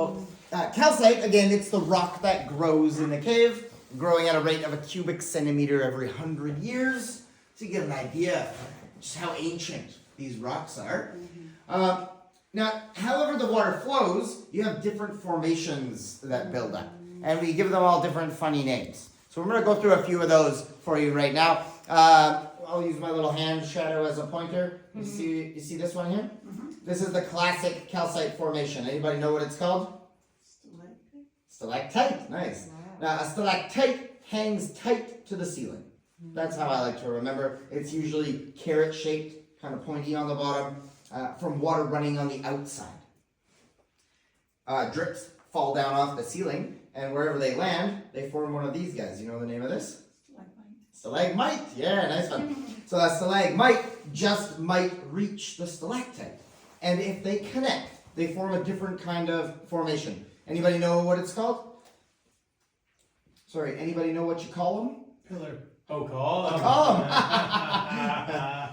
So, calcite, again, it's the rock that grows in the cave, growing at a rate of a cubic centimeter every 100 years. So you get an idea of just how ancient these rocks are. Now, however the water flows, you have different formations that build up. And we give them all different funny names. So we're going to go through a few of those for you right now. I'll use my little hand shadow as a pointer. You see this one here? This is the classic calcite formation. Anybody know what it's called? Stalactite. Nice. Now, a stalactite hangs tight to the ceiling. That's how I like to remember. It's usually carrot-shaped, kind of pointy on the bottom, from water running on the outside. Drips fall down off the ceiling, and wherever they land, they form one of these guys. You know the name of this? Stalagmite. Yeah, nice one. So a stalagmite just might reach the stalactite. And if they connect, they form a different kind of formation. Anybody know what it's called? Sorry, anybody know what you call them? Pillar. Oh, column. A column.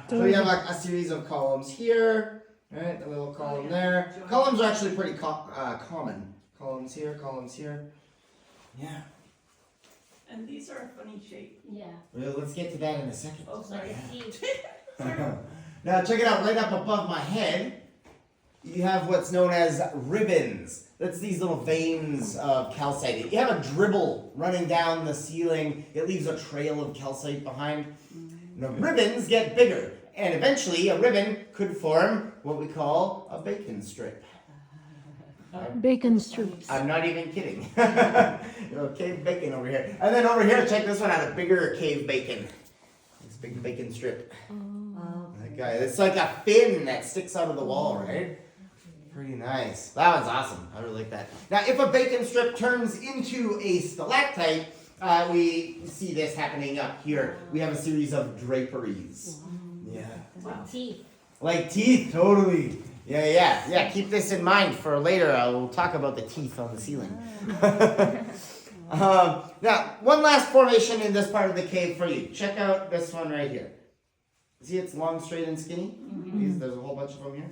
So we have a series of columns here. Right, a little column there. Columns are actually pretty common. Columns here. Yeah. And these are a funny shape. Yeah. Well, let's get to that in a second. Oh, sorry. Now check it out, right up above my head, you have what's known as ribbons. That's these little veins of calcite. You have a dribble running down the ceiling. It leaves a trail of calcite behind. And the ribbons get bigger. And eventually a ribbon could form what we call a bacon strip. Bacon strips. I'm not even kidding. Cave bacon over here. And then over here, check this one out, a bigger cave bacon. This big bacon strip. That guy, it's like a fin that sticks out of the wall, right? Pretty nice. That one's awesome. I really like that. Now, if a bacon strip turns into a stalactite, we see this happening up here. We have a series of draperies. Yeah. Like teeth. Like teeth, totally. Yeah. Keep this in mind for later. We'll talk about the teeth on the ceiling. Now, one last formation in this part of the cave for you. Check out this one right here. See, it's long, straight, and skinny. There's a whole bunch of them here.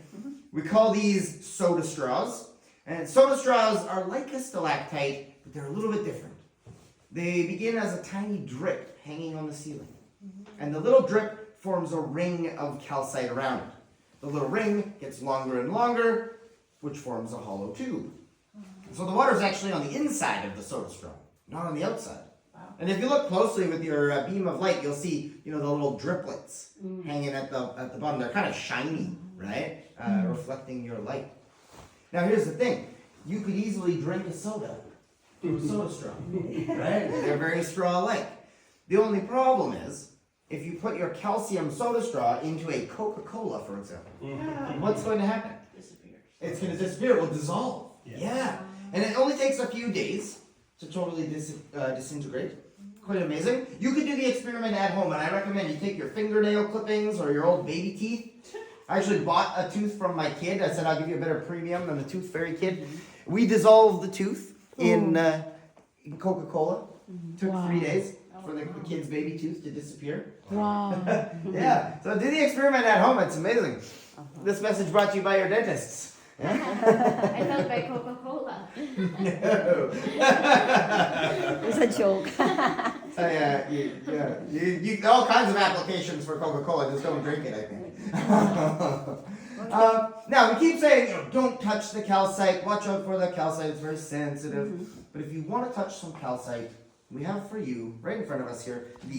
We call these soda straws. And soda straws are like a stalactite, but they're a little bit different. They begin as a tiny drip hanging on the ceiling. And the little drip forms a ring of calcite around it. The little ring gets longer and longer, which forms a hollow tube. So the water is actually on the inside of the soda straw, not on the outside. And if you look closely with your beam of light, you'll see, the little driplets hanging at the bottom. They're kind of shiny, right? Reflecting your light. Now here's the thing. You could easily drink a soda through a soda straw, right? They're very straw-like. The only problem is, if you put your calcium soda straw into a Coca-Cola, for example, what's going to happen? Disappears. It's going to disappear. It will dissolve. Yeah. And it only takes a few days to totally disintegrate. Quite amazing. You could do the experiment at home, and I recommend you take your fingernail clippings or your old baby teeth. I actually bought a tooth from my kid. I said I'll give you a better premium than the Tooth Fairy kid. We dissolved the tooth in Coca-Cola. Took 3 days for the kid's baby tooth to disappear. Wow. Yeah, so do the experiment at home. It's amazing. This message brought to you by your dentists. I thought by Coca-Cola. No. It's a joke. You all kinds of applications for Coca-Cola. Just don't drink it, I think. Now, we keep saying, don't touch the calcite. Watch out for the calcite. It's very sensitive. But if you want to touch some calcite, we have for you, right in front of us here, the